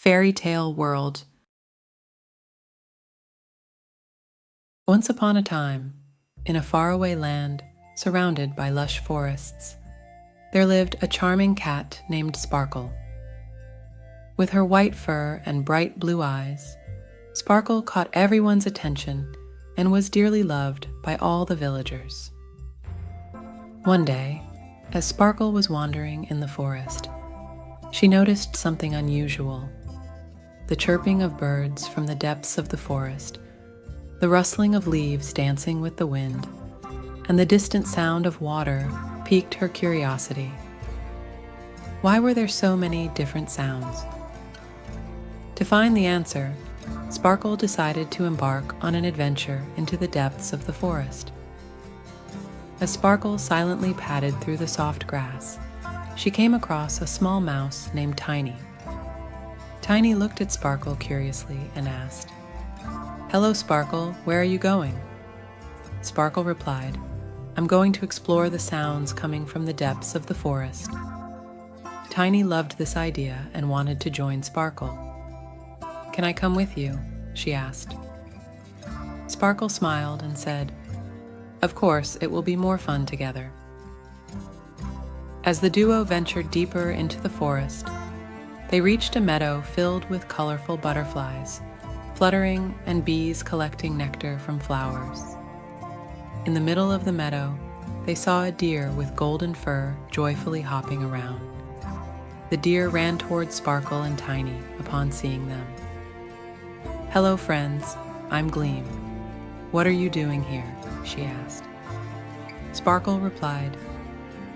Fairy tale world. Once upon a time, in a faraway land surrounded by lush forests, there lived a charming cat named Sparkle. With her white fur and bright blue eyes, Sparkle caught everyone's attention and was dearly loved by all the villagers. One day, as Sparkle was wandering in the forest, she noticed something unusual: the chirping of birds from the depths of the forest, the rustling of leaves dancing with the wind, and the distant sound of water piqued her curiosity. Why were there so many different sounds? To find the answer, Sparkle decided to embark on an adventure into the depths of the forest. As Sparkle silently padded through the soft grass, she came across a small mouse named Tiny. Tiny looked at Sparkle curiously and asked, "Hello, Sparkle, where are you going?" Sparkle replied, "I'm going to explore the sounds coming from the depths of the forest." Tiny loved this idea and wanted to join Sparkle. "Can I come with you?" she asked. Sparkle smiled and said, "Of course, it will be more fun together." As the duo ventured deeper into the forest, they reached a meadow filled with colorful butterflies, fluttering, and bees collecting nectar from flowers. In the middle of the meadow, they saw a deer with golden fur joyfully hopping around. The deer ran towards Sparkle and Tiny upon seeing them. "Hello, friends, I'm Gleam. What are you doing here?" she asked. Sparkle replied,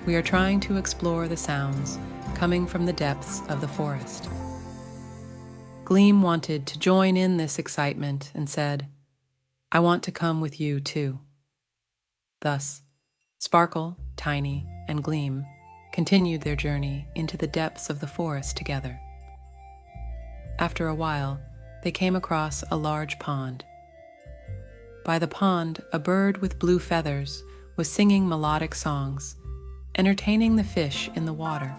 "We are trying to explore the sounds coming from the depths of the forest." Gleam wanted to join in this excitement and said, "I want to come with you too." Thus, Sparkle, Tiny, and Gleam continued their journey into the depths of the forest together. After a while, they came across a large pond. By the pond, a bird with blue feathers was singing melodic songs, entertaining the fish in the water.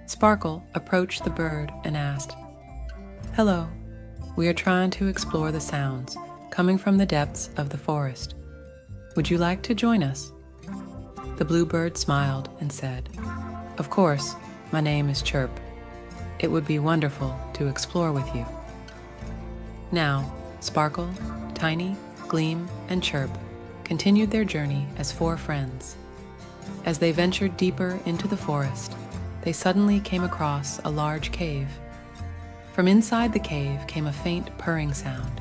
Sparkle approached the bird and asked, "Hello, we are trying to explore the sounds coming from the depths of the forest. Would you like to join us?" The bluebird smiled and said, "Of course, my name is Chirp. It would be wonderful to explore with you." Now, Sparkle, Tiny, Gleam, and Chirp continued their journey as four friends. As they ventured deeper into the forest, they suddenly came across a large cave. From inside the cave came a faint purring sound.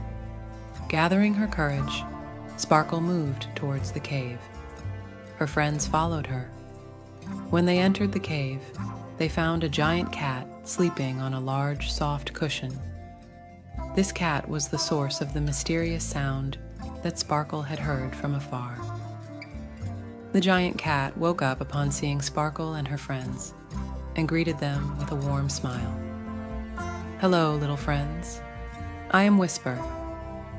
Gathering her courage, Sparkle moved towards the cave. Her friends followed her. When they entered the cave, they found a giant cat sleeping on a large, soft cushion. This cat was the source of the mysterious sound that Sparkle had heard from afar. The giant cat woke up upon seeing Sparkle and her friends and greeted them with a warm smile. "Hello, little friends. I am Whisper.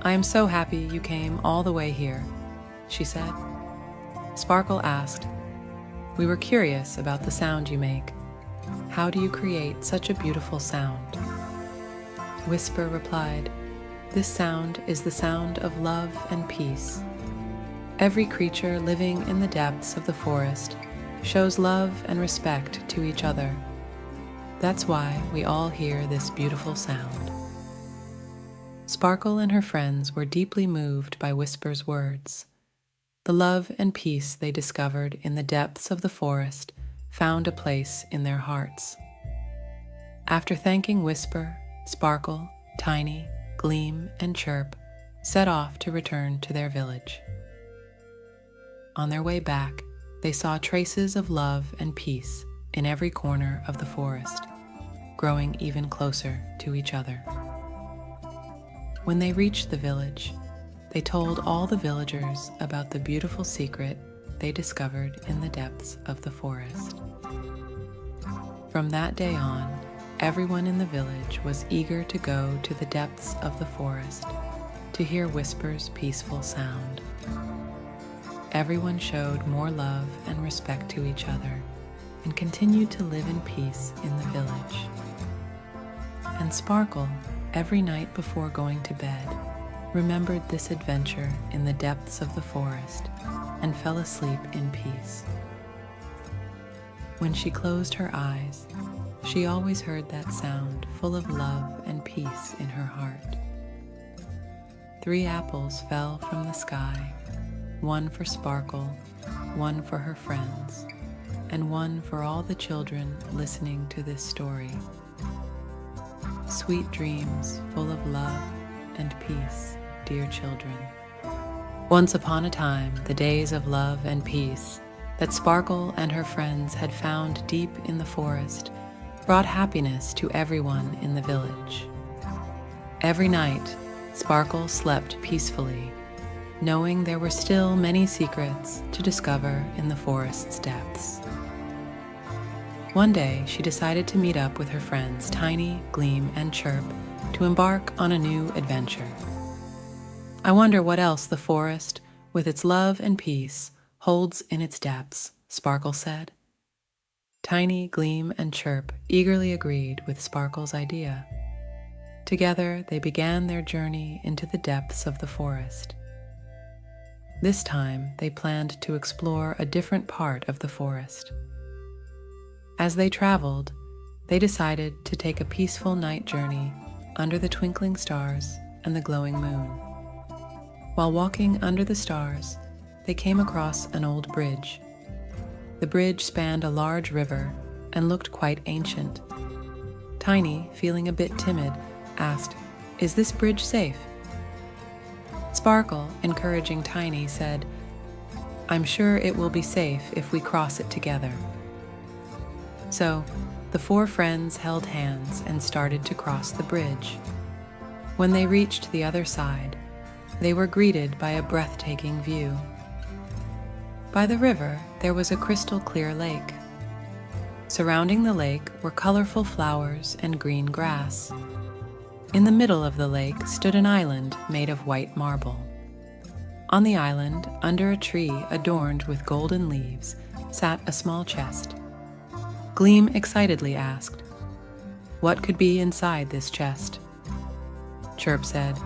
I am so happy you came all the way here," she said. Sparkle asked, "We were curious about the sound you make. How do you create such a beautiful sound?" Whisper replied, "This sound is the sound of love and peace. Every creature living in the depths of the forest shows love and respect to each other. That's why we all hear this beautiful sound." Sparkle and her friends were deeply moved by Whisper's words. The love and peace they discovered in the depths of the forest found a place in their hearts. After thanking Whisper, Sparkle, Tiny, Gleam, and Chirp set off to return to their village. On their way back, they saw traces of love and peace in every corner of the forest, growing even closer to each other. When they reached the village, they told all the villagers about the beautiful secret they discovered in the depths of the forest. From that day on, everyone in the village was eager to go to the depths of the forest to hear Whisper's peaceful sound. Everyone showed more love and respect to each other and continued to live in peace in the village. and Sparkle, every night before going to bed, remembered this adventure in the depths of the forest and fell asleep in peace. When she closed her eyes, she always heard that sound full of love and peace in her heart. 3 apples fell from the sky, 1 for Sparkle, 1 for her friends, and 1 for all the children listening to this story. Sweet dreams full of love and peace, dear children. Once upon a time, the days of love and peace that Sparkle and her friends had found deep in the forest brought happiness to everyone in the village. Every night, Sparkle slept peacefully, knowing there were still many secrets to discover in the forest's depths. One day, she decided to meet up with her friends Tiny, Gleam, and Chirp to embark on a new adventure. I wonder what else the forest, with its love and peace, holds in its depths, Sparkle said. Tiny, Gleam, and Chirp eagerly agreed with Sparkle's idea. Together, they began their journey into the depths of the forest. This time, they planned to explore a different part of the forest. As they traveled, they decided to take a peaceful night journey under the twinkling stars and the glowing moon. While walking under the stars, they came across an old bridge. The bridge spanned a large river and looked quite ancient. Tiny, feeling a bit timid, asked, "Is this bridge safe?" Sparkle, encouraging Tiny, said, "I'm sure it will be safe if we cross it together." So, the 4 friends held hands and started to cross the bridge. When they reached the other side, they were greeted by a breathtaking view. By the river, there was a crystal-clear lake. Surrounding the lake were colorful flowers and green grass. In the middle of the lake stood an island made of white marble. On the island, under a tree adorned with golden leaves, sat a small chest. Gleam excitedly asked, "What could be inside this chest?" Chirp said,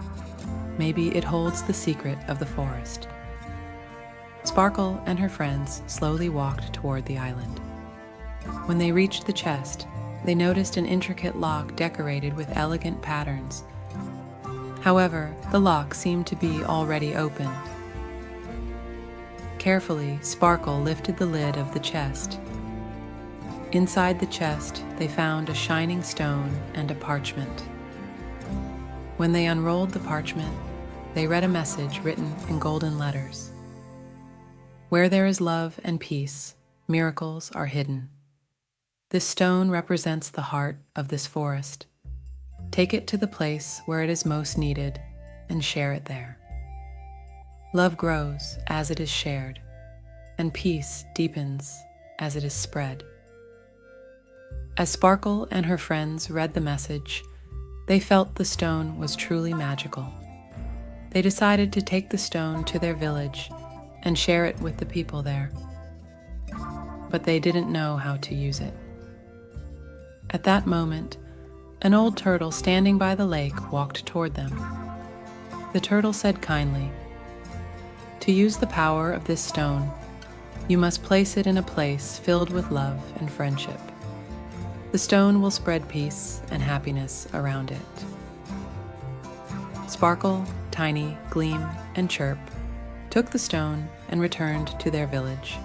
"Maybe it holds the secret of the forest." Sparkle and her friends slowly walked toward the island. When they reached the chest, they noticed an intricate lock decorated with elegant patterns. However, the lock seemed to be already open. Carefully, Sparkle lifted the lid of the chest. Inside the chest, they found a shining stone and a parchment. When they unrolled the parchment, they read a message written in golden letters. "Where there is love and peace, miracles are hidden. This stone represents the heart of this forest. Take it to the place where it is most needed and share it there. Love grows as it is shared, and peace deepens as it is spread." As Sparkle and her friends read the message, they felt the stone was truly magical. They decided to take the stone to their village and share it with the people there. But they didn't know how to use it. At that moment, an old turtle standing by the lake walked toward them. The turtle said kindly, "To use the power of this stone, you must place it in a place filled with love and friendship. The stone will spread peace and happiness around it." Sparkle, Tiny, Gleam, and Chirp took the stone and returned to their village.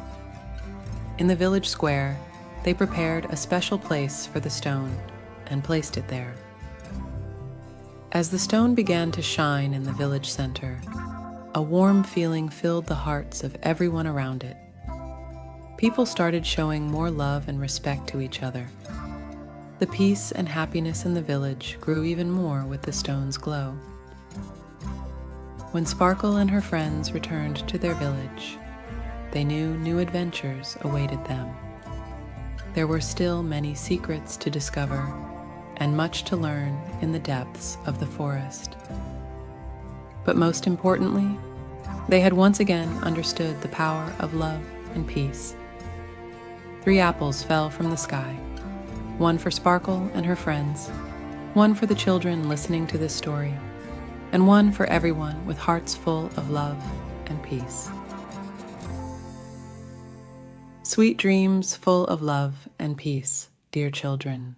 In the village square, they prepared a special place for the stone and placed it there. As the stone began to shine in the village center, a warm feeling filled the hearts of everyone around it. People started showing more love and respect to each other. The peace and happiness in the village grew even more with the stone's glow. When Sparkle and her friends returned to their village, they knew new adventures awaited them. There were still many secrets to discover and much to learn in the depths of the forest. But most importantly, they had once again understood the power of love and peace. 3 apples fell from the sky, 1 for Sparkle and her friends, one for the children listening to this story, and one for everyone with hearts full of love and peace. Sweet dreams full of love and peace, dear children.